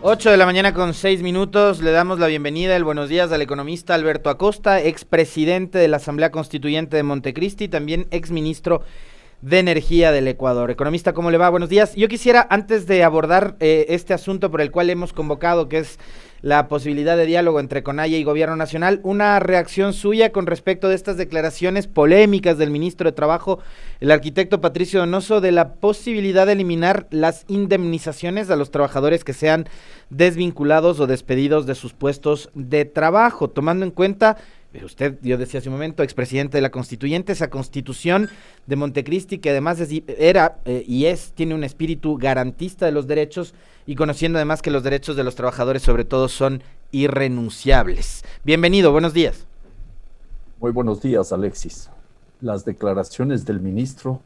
8 de la mañana con 6 minutos, le damos la bienvenida, el buenos días al economista Alberto Acosta, expresidente de la Asamblea Constituyente de Montecristi, también exministro de Energía del Ecuador. Economista, ¿cómo le va? Buenos días. Yo quisiera, antes de abordar este asunto por el cual hemos convocado, que es la posibilidad de diálogo entre CONAIE y Gobierno Nacional, una reacción suya con respecto de estas declaraciones polémicas del ministro de Trabajo, el arquitecto Patricio Donoso, de la posibilidad de eliminar las indemnizaciones a los trabajadores que sean desvinculados o despedidos de sus puestos de trabajo, tomando en cuenta, usted, yo decía hace un momento, expresidente de la Constituyente, esa Constitución de Montecristi que además tiene un espíritu garantista de los derechos y conociendo además que los derechos de los trabajadores sobre todo son irrenunciables. Bienvenido, buenos días. Muy buenos días, Alexis. Las declaraciones del ministro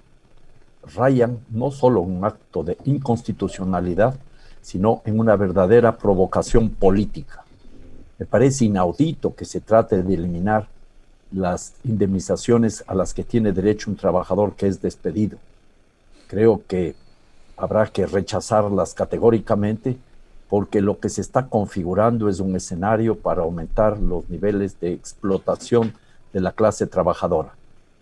rayan no solo un acto de inconstitucionalidad, sino en una verdadera provocación política. Me parece inaudito que se trate de eliminar las indemnizaciones a las que tiene derecho un trabajador que es despedido. Creo que habrá que rechazarlas categóricamente porque lo que se está configurando es un escenario para aumentar los niveles de explotación de la clase trabajadora.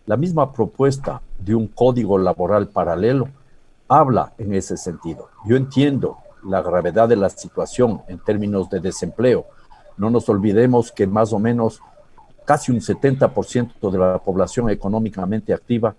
La misma propuesta de un código laboral paralelo habla en ese sentido. Yo entiendo la gravedad de la situación en términos de desempleo. No nos olvidemos que más o menos casi un 70% de la población económicamente activa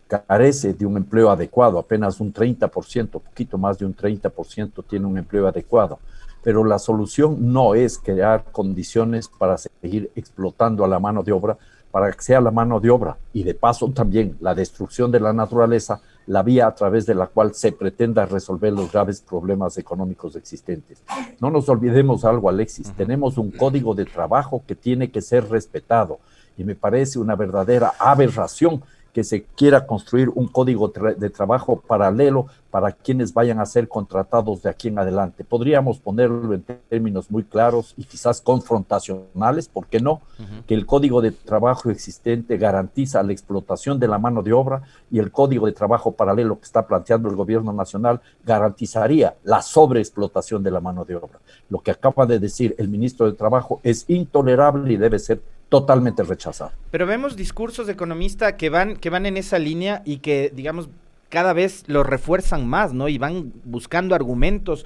carece de un empleo adecuado, apenas un 30%, poquito más de un 30% tiene un empleo adecuado. Pero la solución no es crear condiciones para seguir explotando a la mano de obra, para que sea la mano de obra y de paso también la destrucción de la naturaleza, la vía a través de la cual se pretenda resolver los graves problemas económicos existentes. No nos olvidemos algo, Alexis, tenemos un código de trabajo que tiene que ser respetado y me parece una verdadera aberración que se quiera construir un código de trabajo paralelo para quienes vayan a ser contratados de aquí en adelante. Podríamos ponerlo en términos muy claros y quizás confrontacionales, ¿por qué no? Que el código de trabajo existente garantiza la explotación de la mano de obra y el código de trabajo paralelo que está planteando el gobierno nacional garantizaría la sobreexplotación de la mano de obra. Lo que acaba de decir el ministro de Trabajo es intolerable y debe ser totalmente rechazado. Pero vemos discursos de economista que van en esa línea y que, digamos, cada vez lo refuerzan más, ¿no? Y van buscando argumentos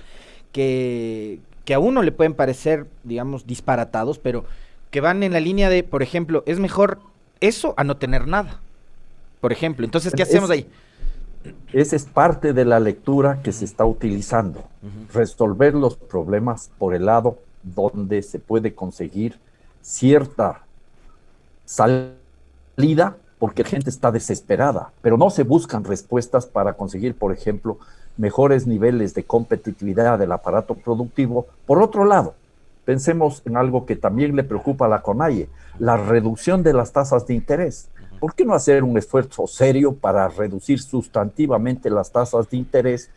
que a uno le pueden parecer, digamos, disparatados, pero que van en la línea de, por ejemplo, es mejor eso a no tener nada. Por ejemplo, entonces, ¿qué hacemos ahí? Esa es parte de la lectura que se está utilizando. Resolver los problemas por el lado donde se puede conseguir cierta salida, porque la gente está desesperada, pero no se buscan respuestas para conseguir, por ejemplo, mejores niveles de competitividad del aparato productivo. Por otro lado, pensemos en algo que también le preocupa a la CONAIE, la reducción de las tasas de interés. ¿Por qué no hacer un esfuerzo serio para reducir sustantivamente las tasas de interés,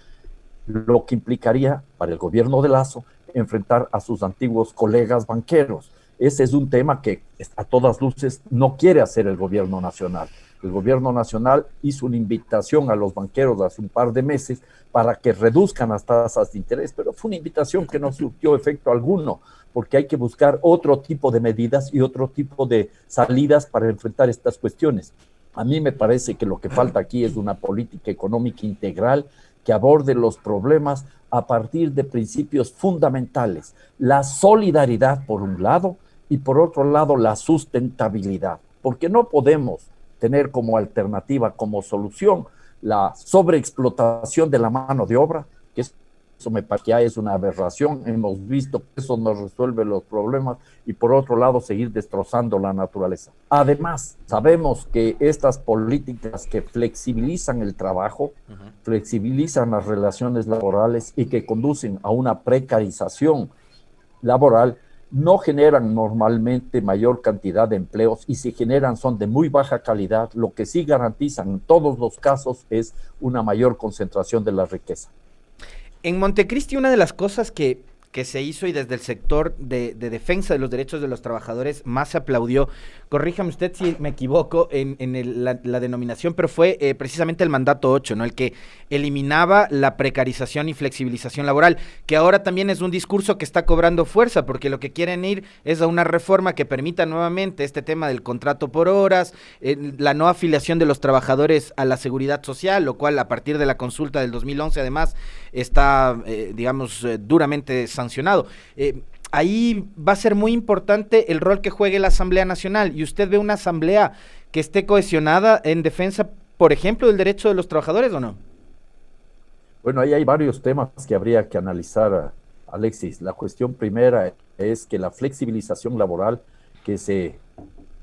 lo que implicaría para el gobierno de Lasso enfrentar a sus antiguos colegas banqueros? Ese es un tema que a todas luces no quiere hacer el gobierno nacional. El gobierno nacional hizo una invitación a los banqueros hace un par de meses para que reduzcan las tasas de interés, pero fue una invitación que no surtió efecto alguno, porque hay que buscar otro tipo de medidas y otro tipo de salidas para enfrentar estas cuestiones. A mí me parece que lo que falta aquí es una política económica integral que aborde los problemas a partir de principios fundamentales. La solidaridad, por un lado, y por otro lado la sustentabilidad, porque no podemos tener como alternativa, como solución, la sobreexplotación de la mano de obra, que eso me parece que ya es una aberración. Hemos visto que eso no resuelve los problemas, y por otro lado seguir destrozando la naturaleza. Además, sabemos que estas políticas que flexibilizan el trabajo, flexibilizan las relaciones laborales y que conducen a una precarización laboral, no generan normalmente mayor cantidad de empleos, y si generan son de muy baja calidad. Lo que sí garantizan en todos los casos es una mayor concentración de la riqueza. En Montecristi una de las cosas que que se hizo y desde el sector de defensa de los derechos de los trabajadores más se aplaudió. Corríjame usted si me equivoco en la denominación, pero fue precisamente el mandato 8, ¿no? El que eliminaba la precarización y flexibilización laboral, que ahora también es un discurso que está cobrando fuerza, porque lo que quieren ir es a una reforma que permita nuevamente este tema del contrato por horas, la no afiliación de los trabajadores a la seguridad social, lo cual a partir de la consulta del 2011 además está, duramente sancionado. Ahí va a ser muy importante el rol que juegue la Asamblea Nacional, y usted ve una asamblea que esté cohesionada en defensa, por ejemplo, del derecho de los trabajadores, ¿o no? Bueno, ahí hay varios temas que habría que analizar, Alexis. La cuestión primera es que la flexibilización laboral que se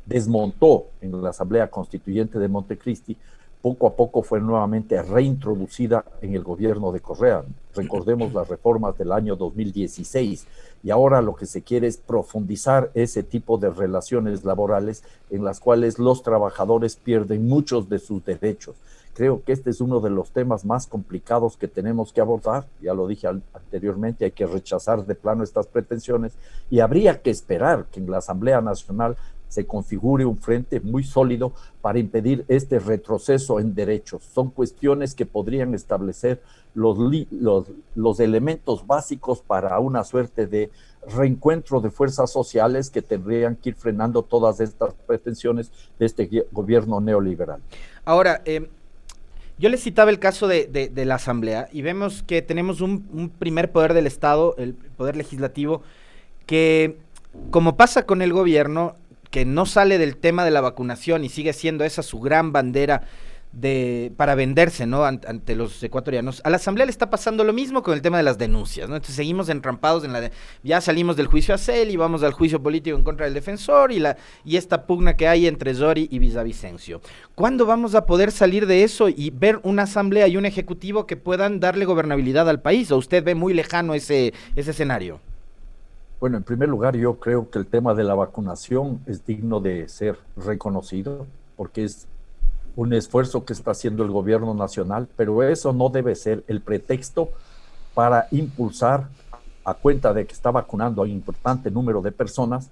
desmontó en la Asamblea Constituyente de Montecristi, poco a poco fue nuevamente reintroducida en el gobierno de Correa. Recordemos las reformas del año 2016, y ahora lo que se quiere es profundizar ese tipo de relaciones laborales en las cuales los trabajadores pierden muchos de sus derechos. Creo que este es uno de los temas más complicados que tenemos que abordar. Ya lo dije anteriormente, hay que rechazar de plano estas pretensiones, y habría que esperar que en la Asamblea Nacional se configure un frente muy sólido para impedir este retroceso en derechos. Son cuestiones que podrían establecer los elementos básicos para una suerte de reencuentro de fuerzas sociales que tendrían que ir frenando todas estas pretensiones de este gobierno neoliberal. Ahora, yo les citaba el caso de la Asamblea, y vemos que tenemos un primer poder del Estado, el poder legislativo, que, como pasa con el gobierno, que no sale del tema de la vacunación y sigue siendo esa su gran bandera para venderse, ¿no? Ante los ecuatorianos. A la Asamblea le está pasando lo mismo con el tema de las denuncias, ¿no? Entonces seguimos entrampados ya salimos del juicio a Cel y vamos al juicio político en contra del defensor y esta pugna que hay entre Zori y Villavicencio. ¿Cuándo vamos a poder salir de eso y ver una Asamblea y un Ejecutivo que puedan darle gobernabilidad al país? ¿O usted ve muy lejano ese escenario? Bueno, en primer lugar, yo creo que el tema de la vacunación es digno de ser reconocido, porque es un esfuerzo que está haciendo el gobierno nacional, pero eso no debe ser el pretexto para impulsar, a cuenta de que está vacunando a un importante número de personas,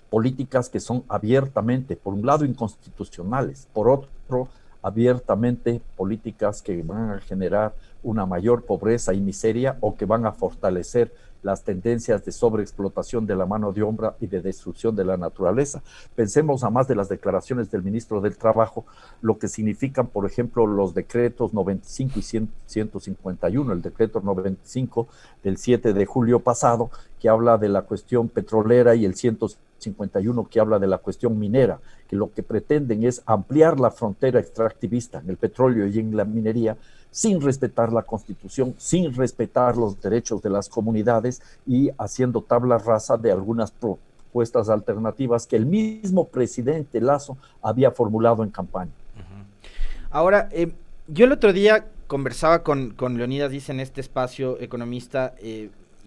políticas que son abiertamente, por un lado, inconstitucionales, por otro, abiertamente políticas que van a generar una mayor pobreza y miseria, o que van a fortalecer las tendencias de sobreexplotación de la mano de obra y de destrucción de la naturaleza. Pensemos, a más de las declaraciones del ministro del Trabajo, lo que significan, por ejemplo, los decretos 95 y 151, el decreto 95 del 7 de julio pasado, que habla de la cuestión petrolera, y el 151 que habla de la cuestión minera, que lo que pretenden es ampliar la frontera extractivista en el petróleo y en la minería, sin respetar la Constitución, sin respetar los derechos de las comunidades, y haciendo tabla rasa de algunas propuestas alternativas que el mismo presidente Lasso había formulado en campaña. Ahora, yo el otro día conversaba con Leonidas Diz en este espacio, economista,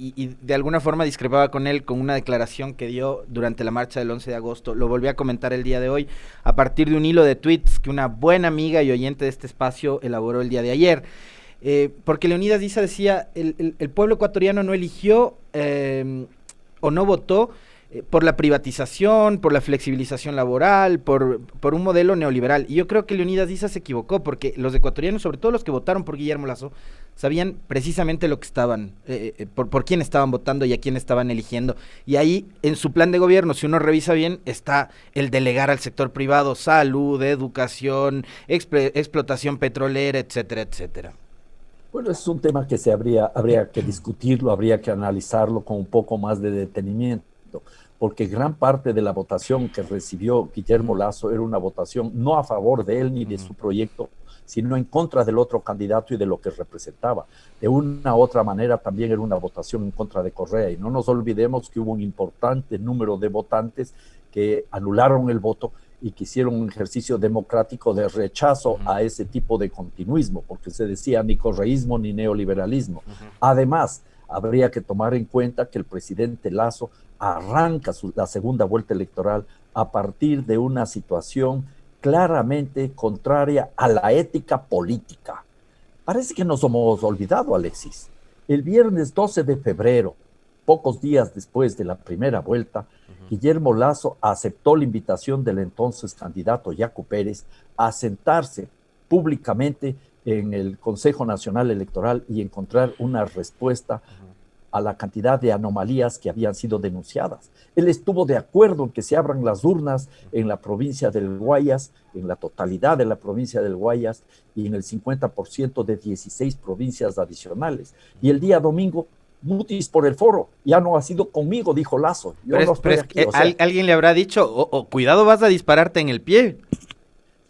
y de alguna forma discrepaba con él con una declaración que dio durante la marcha del 11 de agosto. Lo volví a comentar el día de hoy a partir de un hilo de tweets que una buena amiga y oyente de este espacio elaboró el día de ayer. Porque Leonidas Diz decía, el pueblo ecuatoriano no eligió o no votó por la privatización, por la flexibilización laboral, por un modelo neoliberal. Y yo creo que Leonidas Diz se equivocó, porque los ecuatorianos, sobre todo los que votaron por Guillermo Lasso, sabían precisamente lo que estaban, por quién estaban votando y a quién estaban eligiendo. Y ahí, en su plan de gobierno, si uno revisa bien, está el delegar al sector privado salud, educación, explotación petrolera, etcétera, etcétera. Bueno, es un tema que habría que discutirlo, habría que analizarlo con un poco más de detenimiento, porque gran parte de la votación que recibió Guillermo Lasso era una votación no a favor de él ni de su proyecto, sino en contra del otro candidato y de lo que representaba. De una u otra manera también era una votación en contra de Correa, y no nos olvidemos que hubo un importante número de votantes que anularon el voto y que hicieron un ejercicio democrático de rechazo a ese tipo de continuismo, porque se decía ni correísmo ni neoliberalismo. Además, habría que tomar en cuenta que el presidente Lasso arranca la segunda vuelta electoral a partir de una situación claramente contraria a la ética política. Parece que nos hemos olvidado, Alexis. El viernes 12 de febrero, pocos días después de la primera vuelta, Guillermo Lasso aceptó la invitación del entonces candidato Yacu Pérez a sentarse públicamente en el Consejo Nacional Electoral y encontrar una respuesta a la cantidad de anomalías que habían sido denunciadas. Él estuvo de acuerdo en que se abran las urnas en la provincia del Guayas, en la totalidad de la provincia del Guayas y en el 50% de 16 provincias adicionales. Y el día domingo, mutis por el foro, ya no ha sido conmigo, dijo Lasso. Yo pero no estoy aquí. alguien le habrá dicho, cuidado, vas a dispararte en el pie.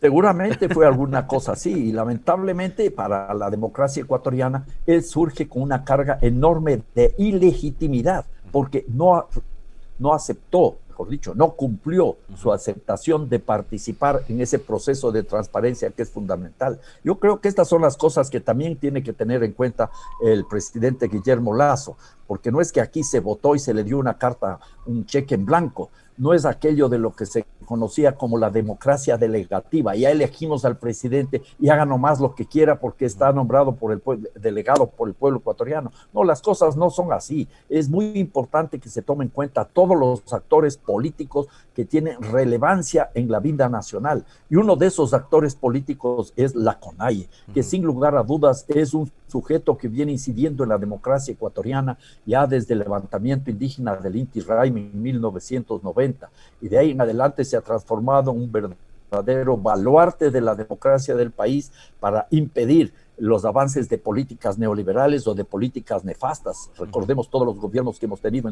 Seguramente fue alguna cosa así, y lamentablemente para la democracia ecuatoriana, él surge con una carga enorme de ilegitimidad, porque no aceptó, mejor dicho, no cumplió su aceptación de participar en ese proceso de transparencia que es fundamental. Yo creo que estas son las cosas que también tiene que tener en cuenta el presidente Guillermo Lasso, porque no es que aquí se votó y se le dio una carta, un cheque en blanco. No es aquello de lo que se conocía como la democracia delegativa. Ya elegimos al presidente y haga nomás lo que quiera porque está nombrado por el delegado por el pueblo ecuatoriano. No, las cosas no son así. Es muy importante que se tomen en cuenta todos los actores políticos que tienen relevancia en la vida nacional. Y uno de esos actores políticos es la CONAIE, que sin lugar a dudas es un sujeto que viene incidiendo en la democracia ecuatoriana ya desde el levantamiento indígena del Inti Raymi en 1990, y de ahí en adelante se ha transformado en un verdadero baluarte de la democracia del país para impedir los avances de políticas neoliberales o de políticas nefastas. Recordemos todos los gobiernos que hemos tenido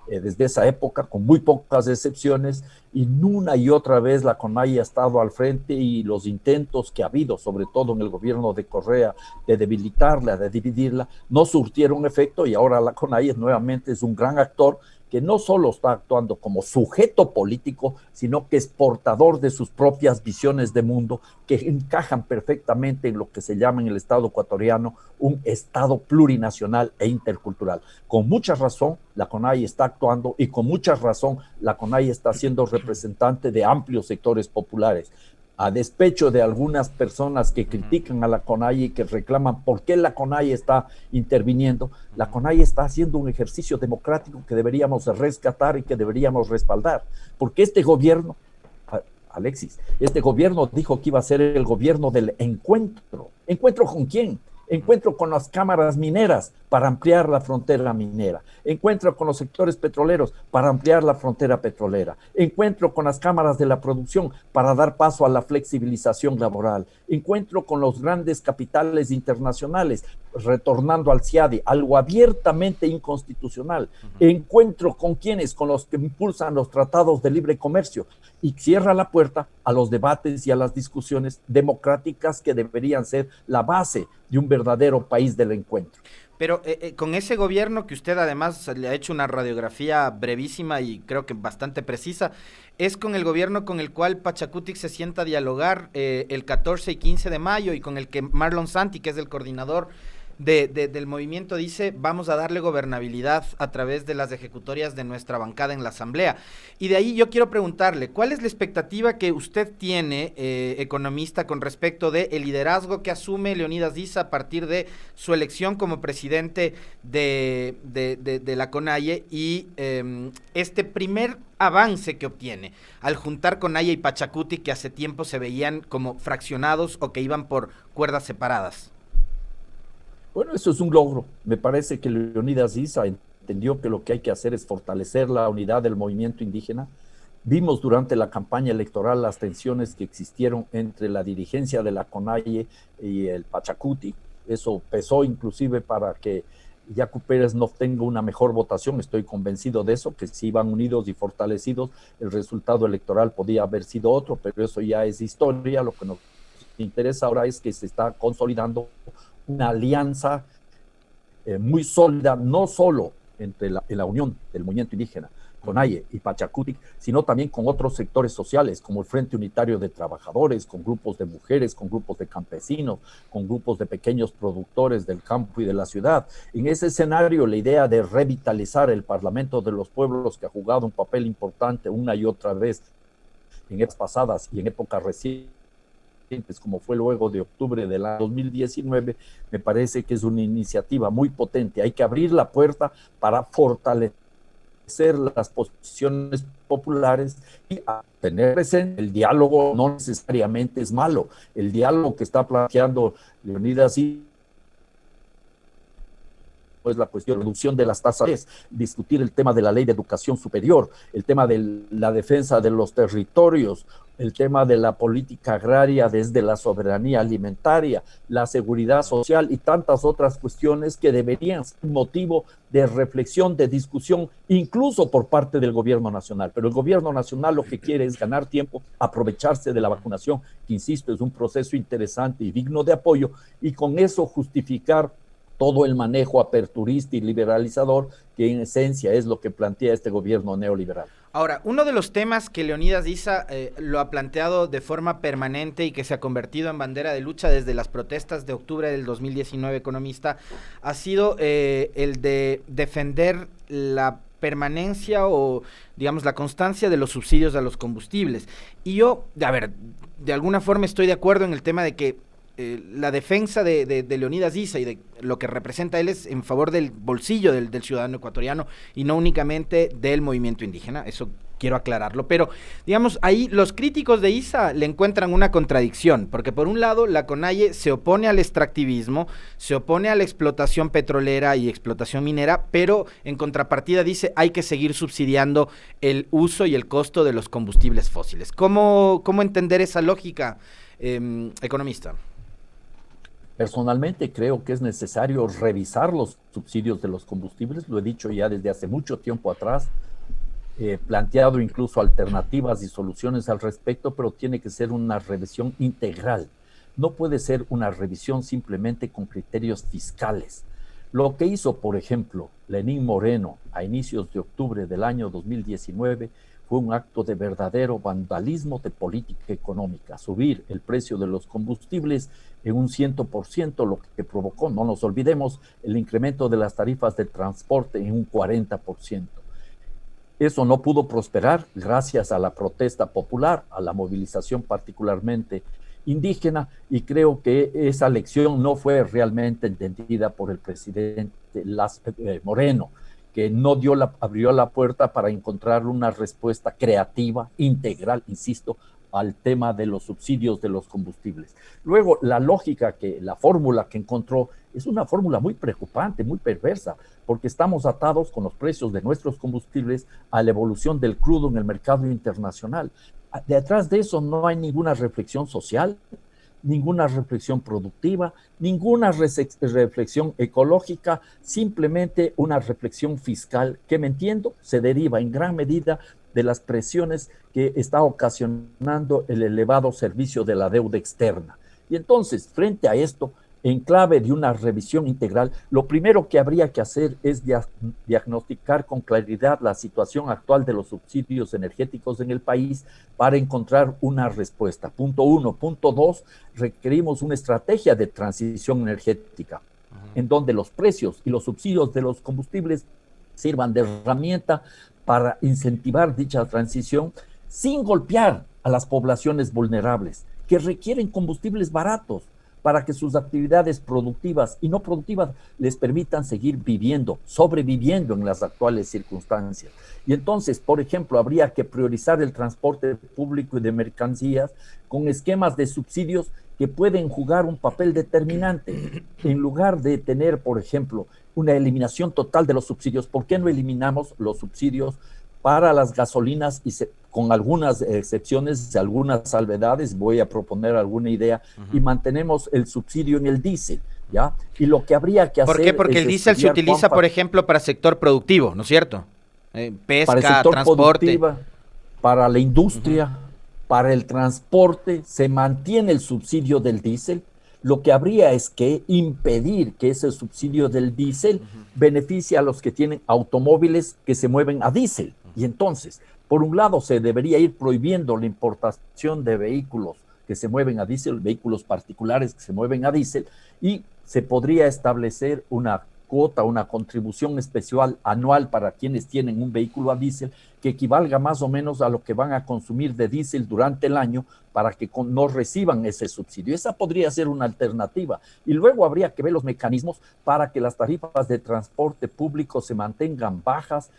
desde esa época, con muy pocas excepciones, y una y otra vez la CONAIE ha estado al frente, y los intentos que ha habido, sobre todo en el gobierno de Correa, de debilitarla, de dividirla, no surtieron efecto, y ahora la CONAIE nuevamente es un gran actor que no solo está actuando como sujeto político, sino que es portador de sus propias visiones de mundo que encajan perfectamente en lo que se llama en el Estado ecuatoriano un Estado plurinacional e intercultural. Con mucha razón, la CONAIE está actuando, y con mucha razón la CONAIE está siendo representante de amplios sectores populares. A despecho de algunas personas que critican a la CONAIE y que reclaman por qué la CONAIE está interviniendo, la CONAIE está haciendo un ejercicio democrático que deberíamos rescatar y que deberíamos respaldar, porque este gobierno, Alexis, este gobierno dijo que iba a ser el gobierno del encuentro. ¿Encuentro con quién? Encuentro con las cámaras mineras para ampliar la frontera minera. Encuentro con los sectores petroleros para ampliar la frontera petrolera. Encuentro con las cámaras de la producción para dar paso a la flexibilización laboral. Encuentro con los grandes capitales internacionales, retornando al CIADI, algo abiertamente inconstitucional. Encuentro con quienes, con los que impulsan los tratados de libre comercio, y cierra la puerta a los debates y a las discusiones democráticas que deberían ser la base de un verdadero país del encuentro. Pero con ese gobierno que usted además le ha hecho una radiografía brevísima y creo que bastante precisa, es con el gobierno con el cual Pachacutic se sienta a dialogar el 14 y 15 de mayo, y con el que Marlon Santi, que es el coordinador del movimiento, dice: vamos a darle gobernabilidad a través de las ejecutorias de nuestra bancada en la asamblea. Y de ahí yo quiero preguntarle, ¿cuál es la expectativa que usted tiene, economista, con respecto de el liderazgo que asume Leonidas Diz a partir de su elección como presidente de la CONAIE, y este primer avance que obtiene al juntar CONAIE y Pachacutic, que hace tiempo se veían como fraccionados o que iban por cuerdas separadas? Bueno, eso es un logro. Me parece que Leonidas Diz entendió que lo que hay que hacer es fortalecer la unidad del movimiento indígena. Vimos durante la campaña electoral las tensiones que existieron entre la dirigencia de la CONAIE y el Pachacutic. Eso pesó inclusive para que Yacu Pérez no obtenga una mejor votación. Estoy convencido de eso, que si iban unidos y fortalecidos, el resultado electoral podía haber sido otro, pero eso ya es historia. Lo que nos interesa ahora es que se está consolidando una alianza muy sólida, no solo entre la unión del movimiento indígena, CONAIE y Pachacutic, sino también con otros sectores sociales, como el Frente Unitario de Trabajadores, con grupos de mujeres, con grupos de campesinos, con grupos de pequeños productores del campo y de la ciudad. En ese escenario, la idea de revitalizar el Parlamento de los Pueblos, que ha jugado un papel importante una y otra vez en épocas pasadas y en épocas recientes, como fue luego de octubre del año 2019, me parece que es una iniciativa muy potente. Hay que abrir la puerta para fortalecer las posiciones populares y a tener presente el diálogo no necesariamente es malo. El diálogo que está planteando Leonidas pues la cuestión de reducción de las tasas, discutir el tema de la ley de educación superior, el tema de la defensa de los territorios, el tema de la política agraria desde la soberanía alimentaria, la seguridad social y tantas otras cuestiones que deberían ser motivo de reflexión, de discusión, incluso por parte del gobierno nacional. Pero el gobierno nacional lo que quiere es ganar tiempo, aprovecharse de la vacunación, que insisto, es un proceso interesante y digno de apoyo, y con eso justificar todo el manejo aperturista y liberalizador, que en esencia es lo que plantea este gobierno neoliberal. Ahora, uno de los temas que Leonidas Issa lo ha planteado de forma permanente y que se ha convertido en bandera de lucha desde las protestas de octubre del 2019, economista, ha sido el de defender la permanencia o, digamos, la constancia de los subsidios a los combustibles. Y yo, a ver, de alguna forma estoy de acuerdo en el tema de que la defensa de Leonidas Issa y de lo que representa él es en favor del bolsillo del ciudadano ecuatoriano y no únicamente del movimiento indígena, eso quiero aclararlo, pero digamos, ahí los críticos de Issa le encuentran una contradicción, porque por un lado la CONAIE se opone al extractivismo, se opone a la explotación petrolera y explotación minera, pero en contrapartida dice hay que seguir subsidiando el uso y el costo de los combustibles fósiles. ¿Cómo entender esa lógica, economista? Personalmente creo que es necesario revisar los subsidios de los combustibles, lo he dicho ya desde hace mucho tiempo atrás, planteado incluso alternativas y soluciones al respecto, pero tiene que ser una revisión integral. No puede ser una revisión simplemente con criterios fiscales. Lo que hizo, por ejemplo, Lenín Moreno a inicios de octubre del año 2019 fue un acto de verdadero vandalismo de política económica, subir el precio de los combustibles en un 100%, lo que provocó, no nos olvidemos, el incremento de las tarifas de transporte en un 40%. Eso no pudo prosperar gracias a la protesta popular, a la movilización particularmente indígena, y creo que esa lección no fue realmente entendida por el presidente Moreno, que no abrió la puerta para encontrar una respuesta creativa, integral, insisto, al tema de los subsidios de los combustibles. Luego, la fórmula que encontró es una fórmula muy preocupante, muy perversa, porque estamos atados con los precios de nuestros combustibles a la evolución del crudo en el mercado internacional. Detrás de eso no hay ninguna reflexión social, ninguna reflexión productiva, ninguna reflexión ecológica, simplemente una reflexión fiscal que, me entiendo, se deriva en gran medida de las presiones que está ocasionando el elevado servicio de la deuda externa. Y entonces, frente a esto, en clave de una revisión integral, lo primero que habría que hacer es diagnosticar con claridad la situación actual de los subsidios energéticos en el país para encontrar una respuesta. Punto 1. Punto 2, requerimos una estrategia de transición energética, en donde los precios y los subsidios de los combustibles sirvan de herramienta para incentivar dicha transición sin golpear a las poblaciones vulnerables, que requieren combustibles baratos, para que sus actividades productivas y no productivas les permitan seguir viviendo, sobreviviendo en las actuales circunstancias. Y entonces, por ejemplo, habría que priorizar el transporte público y de mercancías con esquemas de subsidios que pueden jugar un papel determinante. En lugar de tener, por ejemplo, una eliminación total de los subsidios, ¿por qué no eliminamos los subsidios para las gasolinas y con algunas excepciones, algunas salvedades? Voy a proponer alguna idea, y mantenemos el subsidio en el diésel, ¿ya? Y lo que habría que hacer... ¿Por qué? Porque el diésel se utiliza, por ejemplo, para sector productivo, ¿no es cierto? Pesca, para el sector transporte. Para la industria, para el transporte, se mantiene el subsidio del diésel. Lo que habría es que impedir que ese subsidio del diésel beneficie a los que tienen automóviles que se mueven a diésel. Y entonces, por un lado, se debería ir prohibiendo la importación de vehículos que se mueven a diésel, vehículos particulares que se mueven a diésel, y se podría establecer una cuota, una contribución especial anual para quienes tienen un vehículo a diésel que equivalga más o menos a lo que van a consumir de diésel durante el año para que no reciban ese subsidio. Esa podría ser una alternativa. Y luego habría que ver los mecanismos para que las tarifas de transporte público se mantengan bajas,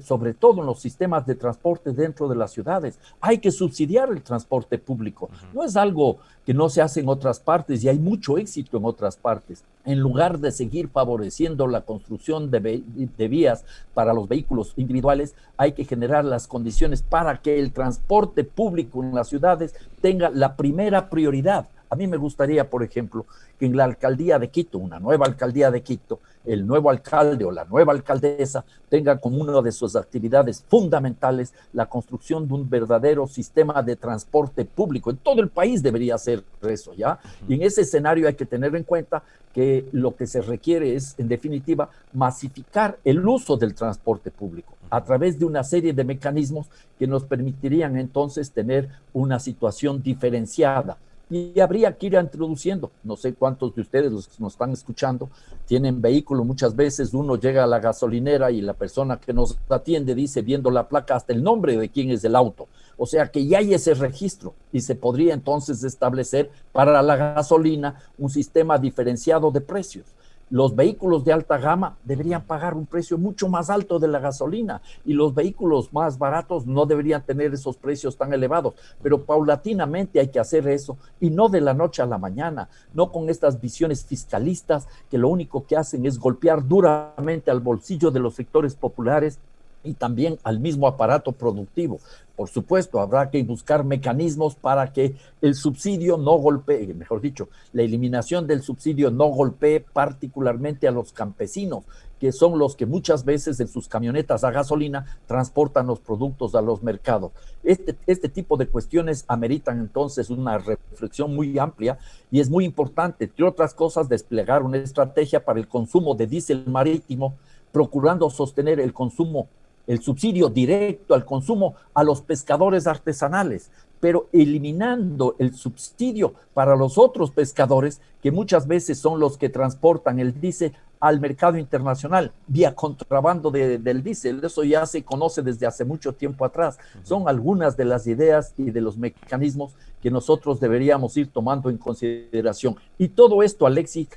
sobre todo en los sistemas de transporte dentro de las ciudades. Hay que subsidiar el transporte público. No es algo que no se hace en otras partes y hay mucho éxito en otras partes. En lugar de seguir favoreciendo la construcción de vías para los vehículos individuales, hay que generar las condiciones para que el transporte público en las ciudades tenga la primera prioridad. A mí me gustaría, por ejemplo, que en la alcaldía de Quito, una nueva alcaldía de Quito, el nuevo alcalde o la nueva alcaldesa tenga como una de sus actividades fundamentales la construcción de un verdadero sistema de transporte público. En todo el país debería ser eso, ¿ya? Y en ese escenario hay que tener en cuenta que lo que se requiere es, en definitiva, masificar el uso del transporte público a través de una serie de mecanismos que nos permitirían entonces tener una situación diferenciada. Y habría que ir introduciendo, no sé cuántos de ustedes, los que nos están escuchando, tienen vehículo. Muchas veces uno llega a la gasolinera y la persona que nos atiende dice, viendo la placa, hasta el nombre de quién es el auto. O sea que ya hay ese registro y se podría entonces establecer para la gasolina un sistema diferenciado de precios. Los vehículos de alta gama deberían pagar un precio mucho más alto de la gasolina y los vehículos más baratos no deberían tener esos precios tan elevados, pero paulatinamente hay que hacer eso y no de la noche a la mañana, no con estas visiones fiscalistas que lo único que hacen es golpear duramente al bolsillo de los sectores populares y también al mismo aparato productivo. Por supuesto, habrá que buscar mecanismos para que el subsidio no golpee, mejor dicho, la eliminación del subsidio no golpee particularmente a los campesinos, que son los que muchas veces en sus camionetas a gasolina transportan los productos a los mercados. Este tipo de cuestiones ameritan entonces una reflexión muy amplia y es muy importante, entre otras cosas, desplegar una estrategia para el consumo de diésel marítimo, procurando sostener el consumo, el subsidio directo al consumo a los pescadores artesanales, pero eliminando el subsidio para los otros pescadores que muchas veces son los que transportan el diésel al mercado internacional vía contrabando del diésel. Eso ya se conoce desde hace mucho tiempo atrás. Son algunas de las ideas y de los mecanismos que nosotros deberíamos ir tomando en consideración. Y todo esto, Alexis,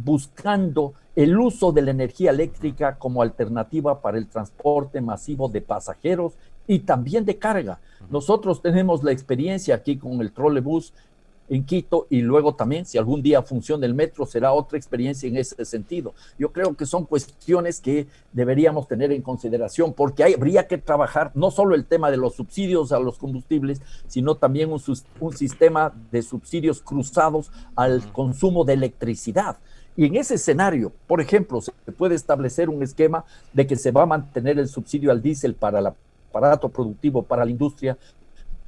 buscando el uso de la energía eléctrica como alternativa para el transporte masivo de pasajeros y también de carga. Nosotros tenemos la experiencia aquí con el trolebús en Quito y luego también, si algún día funciona el metro, será otra experiencia en ese sentido. Yo creo que son cuestiones que deberíamos tener en consideración porque habría que trabajar no solo el tema de los subsidios a los combustibles, sino también un sistema de subsidios cruzados al consumo de electricidad. Y en ese escenario, por ejemplo, se puede establecer un esquema de que se va a mantener el subsidio al diésel para el aparato productivo, para la industria,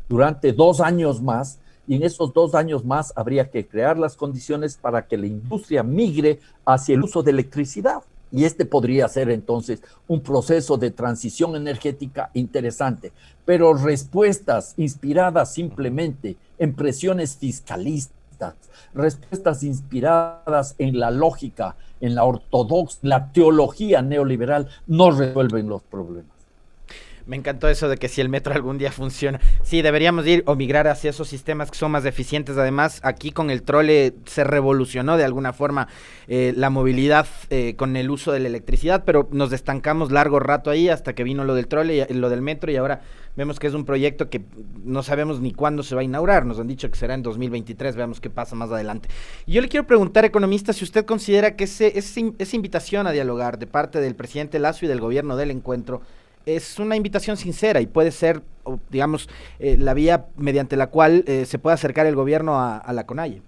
durante 2 años más, y en esos 2 años más habría que crear las condiciones para que la industria migre hacia el uso de electricidad. Y este podría ser entonces un proceso de transición energética interesante, pero respuestas inspiradas simplemente en presiones fiscalistas, respuestas inspiradas en la lógica, en la ortodoxia, la teología neoliberal, no resuelven los problemas. Me encantó eso de que si el metro algún día funciona. Sí, deberíamos ir o migrar hacia esos sistemas que son más eficientes. Además, aquí con el trole se revolucionó de alguna forma la movilidad con el uso de la electricidad, pero nos estancamos largo rato ahí hasta que vino lo del trole y lo del metro y ahora vemos que es un proyecto que no sabemos ni cuándo se va a inaugurar. Nos han dicho que será en 2023, veamos qué pasa más adelante. Y yo le quiero preguntar, economista, si usted considera que esa invitación a dialogar de parte del presidente Lasso y del gobierno del encuentro es una invitación sincera y puede ser, digamos, la vía mediante la cual se puede acercar el gobierno a la CONAIE.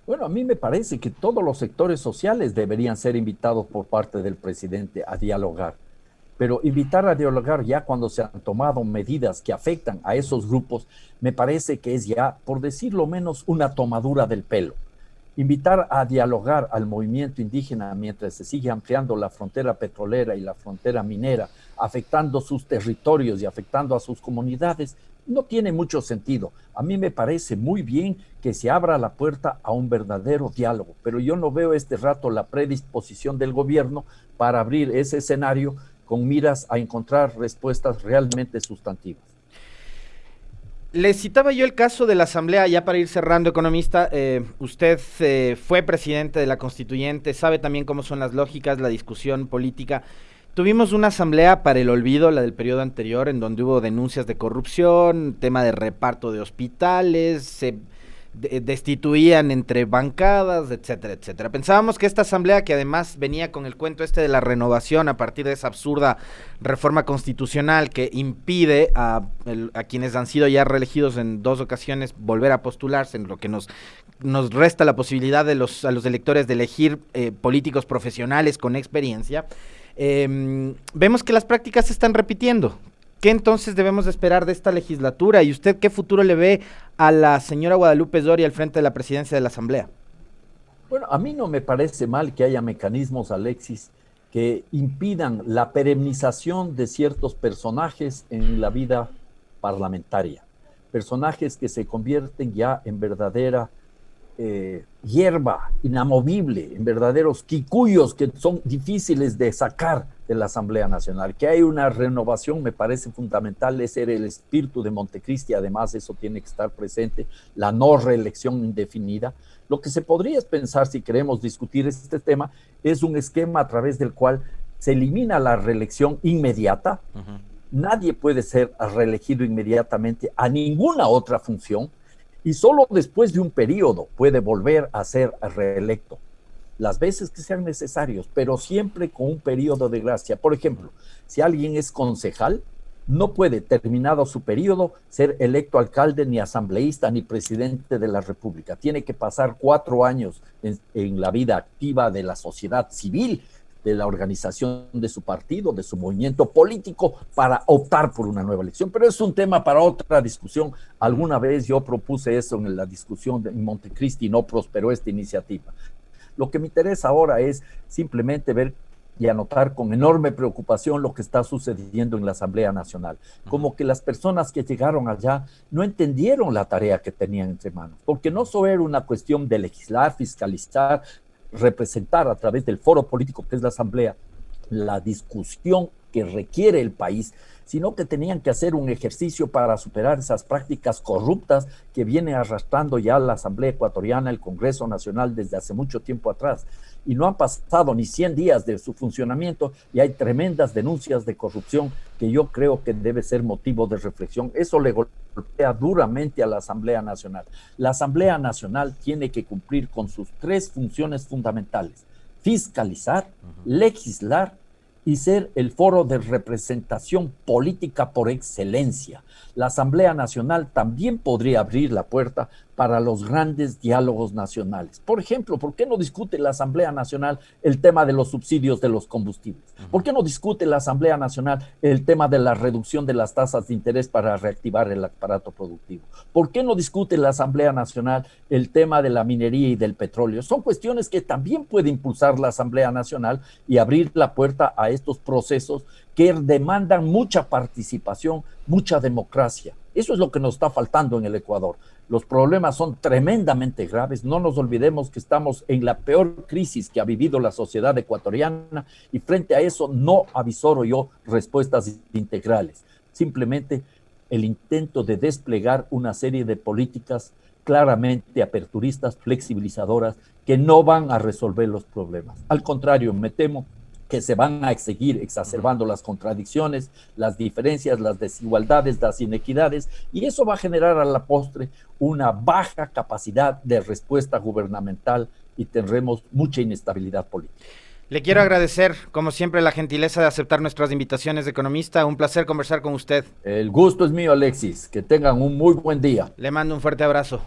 Bueno, a mí me parece que todos los sectores sociales deberían ser invitados por parte del presidente a dialogar, pero invitar a dialogar ya cuando se han tomado medidas que afectan a esos grupos, me parece que es ya, por decirlo menos, una tomadura del pelo. Invitar a dialogar al movimiento indígena mientras se sigue ampliando la frontera petrolera y la frontera minera, afectando sus territorios y afectando a sus comunidades, no tiene mucho sentido. A mí me parece muy bien que se abra la puerta a un verdadero diálogo, pero yo no veo este rato la predisposición del gobierno para abrir ese escenario con miras a encontrar respuestas realmente sustantivas. Le citaba yo el caso de la Asamblea, ya para ir cerrando, economista. Usted fue presidente de la Constituyente, sabe también cómo son las lógicas, la discusión política. Tuvimos una asamblea para el olvido, la del periodo anterior, en donde hubo denuncias de corrupción, tema de reparto de hospitales, se destituían entre bancadas, etcétera, etcétera. Pensábamos que esta asamblea, que además venía con el cuento este de la renovación a partir de esa absurda reforma constitucional que impide a quienes han sido ya reelegidos en 2 ocasiones volver a postularse, en lo que nos resta la posibilidad a los electores de elegir políticos profesionales con experiencia, vemos que las prácticas se están repitiendo. ¿Qué entonces debemos esperar de esta legislatura? ¿Y usted qué futuro le ve a la señora Guadalupe Zoria al frente de la presidencia de la Asamblea? Bueno, a mí no me parece mal que haya mecanismos, Alexis, que impidan la perenización de ciertos personajes en la vida parlamentaria. Personajes que se convierten ya en verdadera hierba inamovible, en verdaderos quicuyos que son difíciles de sacar de la Asamblea Nacional. Que hay una renovación me parece fundamental, ese era el espíritu de Montecristi, además eso tiene que estar presente, la no reelección indefinida. Lo que se podría pensar, si queremos discutir este tema, es un esquema a través del cual se elimina la reelección inmediata. Nadie puede ser reelegido inmediatamente a ninguna otra función, y solo después de un periodo puede volver a ser reelecto, las veces que sean necesarios, pero siempre con un periodo de gracia. Por ejemplo, si alguien es concejal, no puede, terminado su periodo, ser electo alcalde, ni asambleísta, ni presidente de la República. Tiene que pasar 4 años en la vida activa de la sociedad civil, de la organización de su partido, de su movimiento político, para optar por una nueva elección. Pero es un tema para otra discusión. Alguna vez yo propuse eso en la discusión en Montecristi y no prosperó esta iniciativa. Lo que me interesa ahora es simplemente ver y anotar con enorme preocupación lo que está sucediendo en la Asamblea Nacional. Como que las personas que llegaron allá no entendieron la tarea que tenían entre manos, porque no solo era una cuestión de legislar, fiscalizar, representar a través del foro político que es la Asamblea la discusión que requiere el país, sino que tenían que hacer un ejercicio para superar esas prácticas corruptas que viene arrastrando ya la Asamblea Ecuatoriana, el Congreso Nacional desde hace mucho tiempo atrás. Y no han pasado ni 100 días de su funcionamiento y hay tremendas denuncias de corrupción que yo creo que debe ser motivo de reflexión. Eso le golpea duramente a la Asamblea Nacional. La Asamblea Nacional tiene que cumplir con sus 3 funciones fundamentales: fiscalizar, legislar y ser el foro de representación política por excelencia. La Asamblea Nacional también podría abrir la puerta para los grandes diálogos nacionales. Por ejemplo, ¿por qué no discute la Asamblea Nacional el tema de los subsidios de los combustibles? ¿Por qué no discute la Asamblea Nacional el tema de la reducción de las tasas de interés para reactivar el aparato productivo? ¿Por qué no discute la Asamblea Nacional el tema de la minería y del petróleo? Son cuestiones que también puede impulsar la Asamblea Nacional y abrir la puerta a estos procesos que demandan mucha participación, mucha democracia. Eso es lo que nos está faltando en el Ecuador. Los problemas son tremendamente graves. No nos olvidemos que estamos en la peor crisis que ha vivido la sociedad ecuatoriana y frente a eso no avisoro yo respuestas integrales. Simplemente el intento de desplegar una serie de políticas claramente aperturistas, flexibilizadoras, que no van a resolver los problemas. Al contrario, me temo que se van a seguir exacerbando las contradicciones, las diferencias, las desigualdades, las inequidades, y eso va a generar a la postre una baja capacidad de respuesta gubernamental y tendremos mucha inestabilidad política. Le quiero agradecer, como siempre, la gentileza de aceptar nuestras invitaciones de economista. Un placer conversar con usted. El gusto es mío, Alexis. Que tengan un muy buen día. Le mando un fuerte abrazo.